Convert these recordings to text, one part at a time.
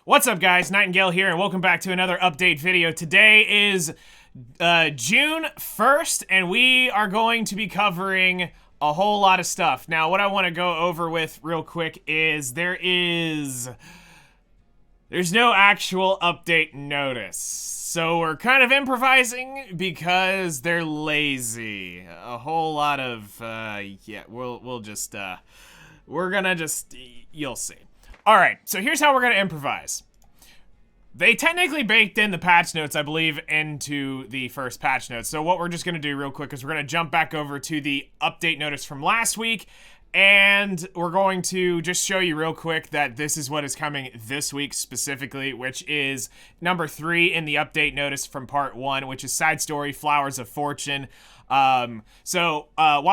What's up, guys? Nightingale here, and welcome back to another update video. Today is June 1st, and we are going to be covering a whole lot of stuff. Now, what I want to go over with real quick is there's no actual update notice. So we're kind of improvising because they're lazy. A whole lot of, you'll see. Alright, so here's how we're gonna improvise. They technically baked in the patch notes, I believe, into the first patch notes. So what we're just gonna do real quick is we're gonna jump back over to the update notice from last week, and we're going to just show you real quick that this is what is coming this week specifically, which is number 3 in the update notice from part 1, which is side story Flowers of Fortune. While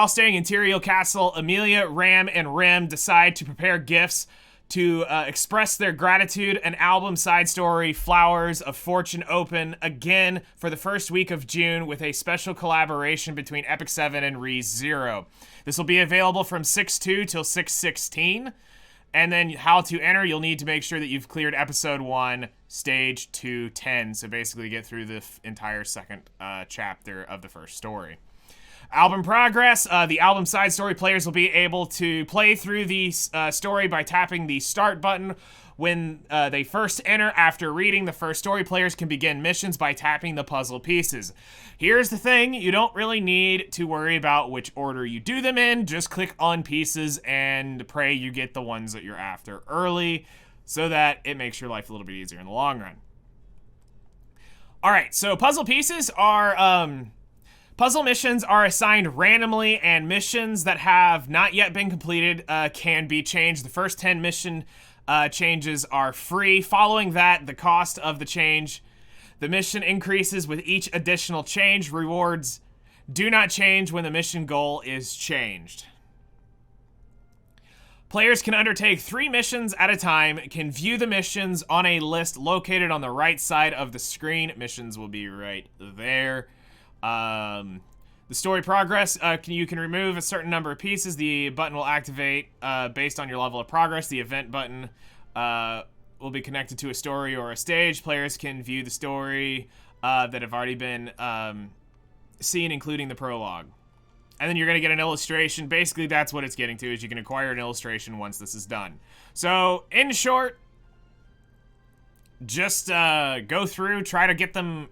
staying in Tyrael Castle, Emilia, Ram, and Rem decide to prepare gifts to express their gratitude. An album side story, Flowers of Fortune, open again for the first week of June with a special collaboration between Epic 7 and ReZero. This will be available from 6/2 till 6/16. And then how to enter, you'll need to make sure that you've cleared episode 1, stage 210. So basically get through the entire second chapter of the first story. Album progress, the album side story players will be able to play through the story by tapping the start button when they first enter. After reading the first story, players can begin missions by tapping the puzzle pieces. Here's the thing, you don't really need to worry about which order you do them in. Just click on pieces and pray you get the ones that you're after early so that it makes your life a little bit easier in the long run. Alright, so puzzle pieces are... Puzzle missions are assigned randomly, and missions that have not yet been completed can be changed. The first 10 mission changes are free. Following that, the cost of the mission increases with each additional change. Rewards do not change when the mission goal is changed. Players can undertake 3 missions at a time, can view the missions on a list located on the right side of the screen. Missions will be right there. The story progress, you can remove a certain number of pieces. The button will activate based on your level of progress. The event button will be connected to a story or a stage. Players can view the story that have already been seen, including the prologue. And then you're going to get an illustration. Basically, that's what it's getting to, is you can acquire an illustration once this is done. So, in short, just go through, try to get them...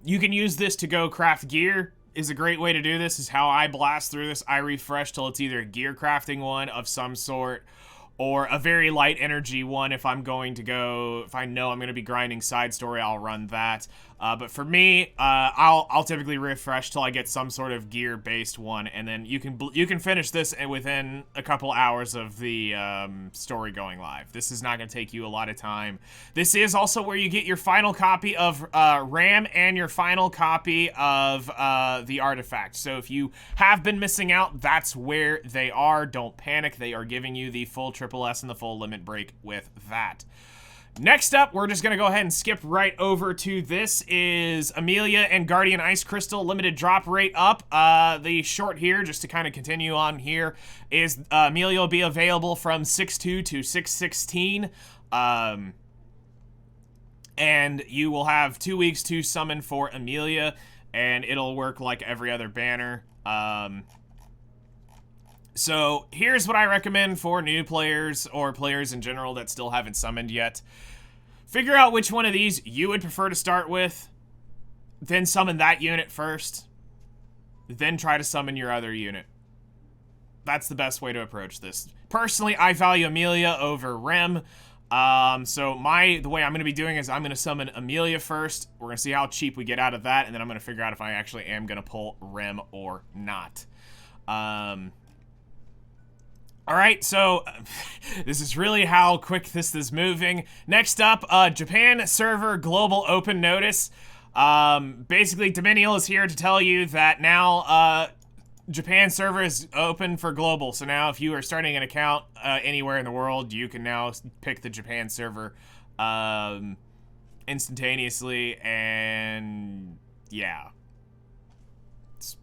you can use this to go craft gear, is a great way to do this, is how I blast through this. I refresh till it's either a gear crafting one of some sort, or a very light energy one. If I know I'm going to be grinding side story, I'll run that. But for me, I'll typically refresh till I get some sort of gear-based one, and then you can finish this within a couple hours of the story going live. This is not going to take you a lot of time. This is also where you get your final copy of RAM and your final copy of the artifact. So if you have been missing out, that's where they are. Don't panic. They are giving you the full Triple S and the full limit break with that. Next up, we're just going to go ahead and skip right over to this is Emilia and Guardian Ice Crystal limited drop rate up. The short here, just to kind of continue on here, is Emilia will be available from 6/2 to 6/16. And you will have 2 weeks to summon for Emilia, and it'll work like every other banner. So here's what I recommend for new players or players in general that still haven't summoned yet. Figure out which one of these you would prefer to start with, then summon that unit first, then try to summon your other unit. That's the best way to approach this. Personally, I value Emilia over Rem. So the way I'm going to be doing is I'm going to summon Emilia first. We're going to see how cheap we get out of that, and then I'm going to figure out if I actually am going to pull Rem or not. Alright, so this is really how quick this is moving. Next up, Japan server global open notice. Basically, Dominial is here to tell you that now Japan server is open for global. So now if you are starting an account anywhere in the world, you can now pick the Japan server instantaneously, and yeah. It's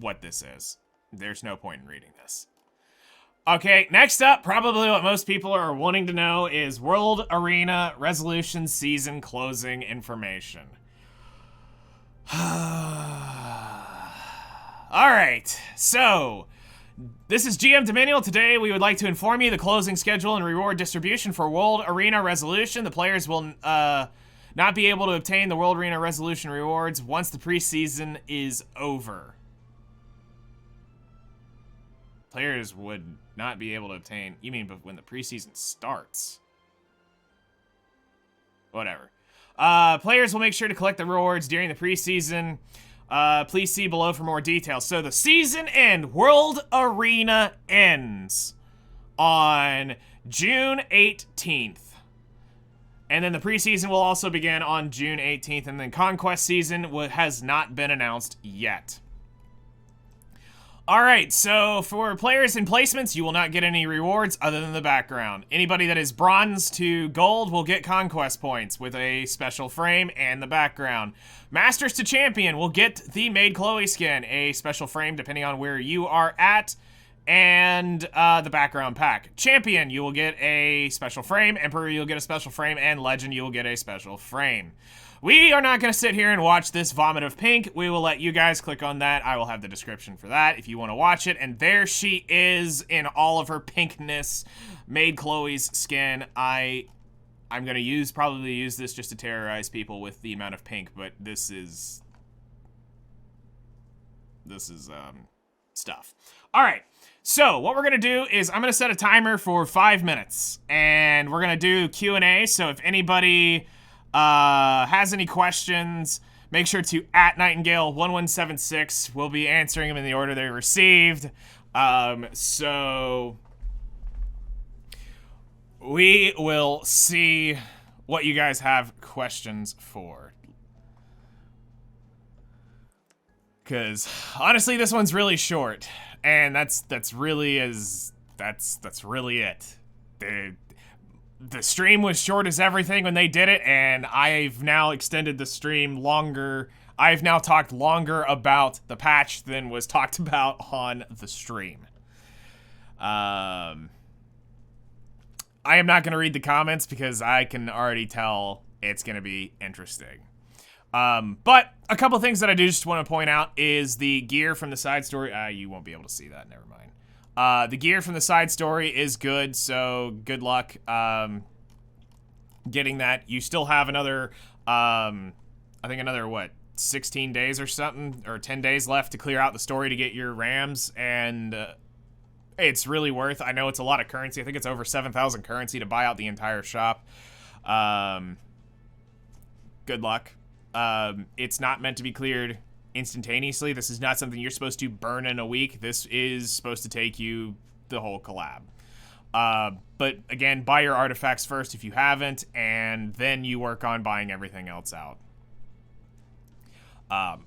what this is. There's no point in reading this. Okay, next up, probably what most people are wanting to know is World Arena Resolution Season closing information. Alright, so this is GM Dominion. Today we would like to inform you the closing schedule and reward distribution for World Arena Resolution. The players will not be able to obtain the World Arena Resolution rewards once the preseason is over. Players would not be able to obtain... You mean when the preseason starts? Whatever. Players will make sure to collect the rewards during the preseason. Please see below for more details. So the season end, World Arena ends on June 18th. And then the preseason will also begin on June 18th. And then Conquest season has not been announced yet. Alright, so for players in placements, you will not get any rewards other than the background. Anybody that is bronze to gold will get conquest points with a special frame and the background. Masters to champion will get the Maid Chloe skin, a special frame depending on where you are at, and the background pack. Champion, you will get a special frame. Emperor, you'll get a special frame, and Legend, you will get a special frame. We are not going to sit here and watch this vomit of pink. We will let you guys click on that. I will have the description for that if you want to watch it. And there she is in all of her pinkness. Maid Chloe's skin. I'm going to probably use this just to terrorize people with the amount of pink, but this is stuff. All right. So what we're going to do is I'm going to set a timer for 5 minutes, and we're going to do Q&A. So if anybody has any questions, make sure to @Nightingale1176. We'll be answering them in the order they received. So we will see what you guys have questions for. Because honestly, this one's really short, and that's really it. The stream was short as everything when they did it, and I've now extended the stream longer. I've now talked longer about the patch than was talked about on the stream. I am not going to read the comments because I can already tell it's going to be interesting. But a couple things that I do just want to point out is the gear from the side story. You won't be able to see that, never mind. The gear from the side story is good, so good luck getting that. You still have another, I think another, what, 16 days or something, or 10 days left to clear out the story to get your rams, and it's really worth. I know it's a lot of currency. I think it's over 7,000 currency to buy out the entire shop. Good luck. It's not meant to be cleared instantaneously. This is not something you're supposed to burn in a week. This is supposed to take you the whole collab. But again, buy your artifacts first if you haven't, and then you work on buying everything else out.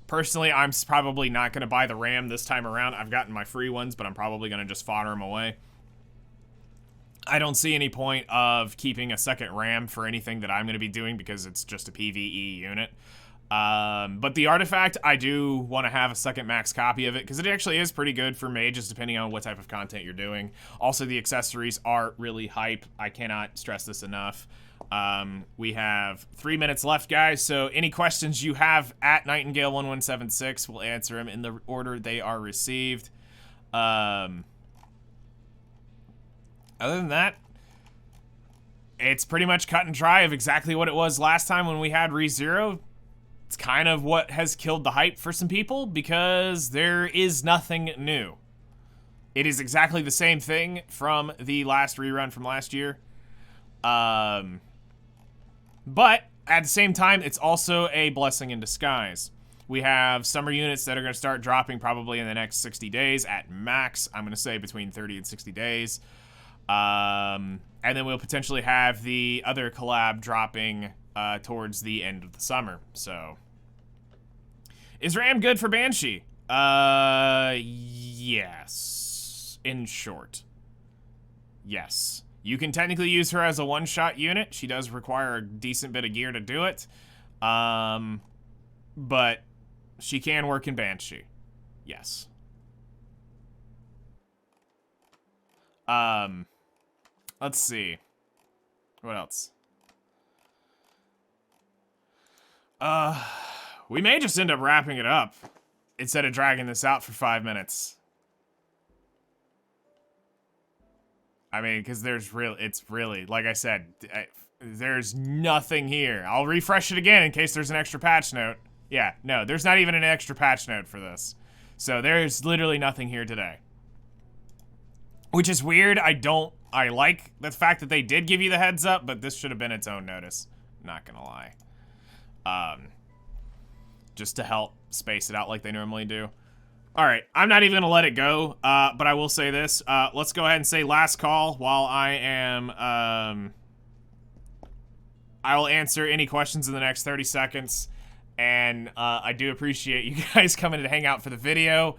Personally, I'm probably not going to buy the ram this time around. I've gotten my free ones, but I'm probably going to just fodder them away. I don't see any point of keeping a second ram for anything that I'm going to be doing because it's just a PvE unit. But the artifact, I do want to have a second max copy of it because it actually is pretty good for mages depending on what type of content you're doing. Also, the accessories are really hype. I cannot stress this enough. We have 3 minutes left, guys, so any questions you have @Nightingale1176, we'll answer them in the order they are received. Other than that, it's pretty much cut and dry of exactly what it was last time when we had ReZero. It's kind of what has killed the hype for some people because there is nothing new. It is exactly the same thing from the last rerun from last year. But at the same time, it's also a blessing in disguise. We have summer units that are going to start dropping probably in the next 60 days at max. I'm going to say between 30 and 60 days. And then we'll potentially have the other collab dropping towards the end of the summer. So, is Ram good for Banshee? Yes. In short, yes. You can technically use her as a one-shot unit. She does require a decent bit of gear to do it. But she can work in Banshee. Yes. Let's see. What else? We may just end up wrapping it up instead of dragging this out for 5 minutes. I mean, because it's really, like I said, there's nothing here. I'll refresh it again in case there's an extra patch note. Yeah, no, there's not even an extra patch note for this. So there's literally nothing here today. Which is weird. I like the fact that they did give you the heads up, but this should have been its own notice. Not gonna lie. Just to help space it out like they normally do. All right, I'm not even gonna let it go, but I will say this. Let's go ahead and say last call while I am, I will answer any questions in the next 30 seconds. And I do appreciate you guys coming to hang out for the video.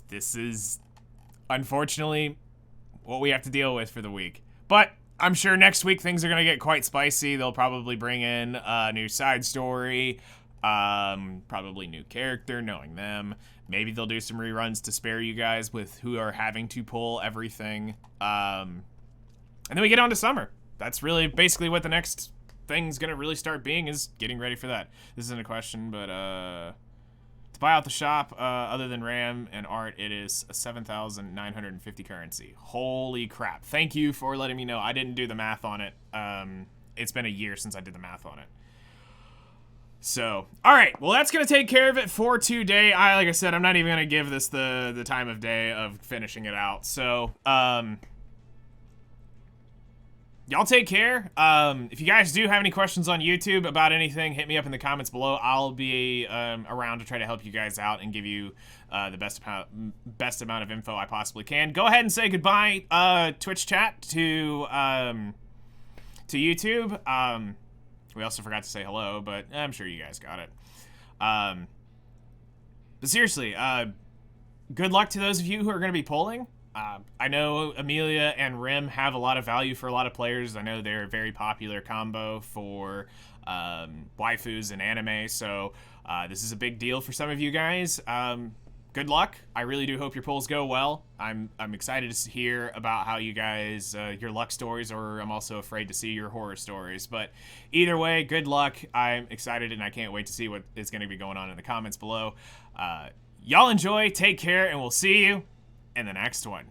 This is, unfortunately, what we have to deal with for the week. But I'm sure next week things are gonna get quite spicy. They'll probably bring in a new side story. Probably new character, knowing them. Maybe they'll do some reruns to spare you guys with who are having to pull everything. And then we get on to summer. That's really basically what the next thing's gonna really start being, is getting ready for that. This isn't a question, but to buy out the shop, other than RAM and art, it is a 7,950 currency. Holy crap. Thank you for letting me know. I didn't do the math on it. It's been a year since I did the math on it. So, all right, well, that's going to take care of it for today. Like I said, I'm not even going to give this the time of day of finishing it out. So, y'all take care. If you guys do have any questions on YouTube about anything, hit me up in the comments below. I'll be around to try to help you guys out and give you the best amount of info I possibly can. Go ahead and say goodbye, Twitch chat, to YouTube. We also forgot to say hello, but I'm sure you guys got it. But seriously, good luck to those of you who are going to be polling. I know Emilia and Rim have a lot of value for a lot of players. I know they're a very popular combo for waifus and anime, so this is a big deal for some of you guys. Good luck. I really do hope your polls go well. I'm excited to hear about how you guys, your luck stories, or I'm also afraid to see your horror stories. But either way, good luck. I'm excited and I can't wait to see what is going to be going on in the comments below. Y'all enjoy, take care, and we'll see you in the next one.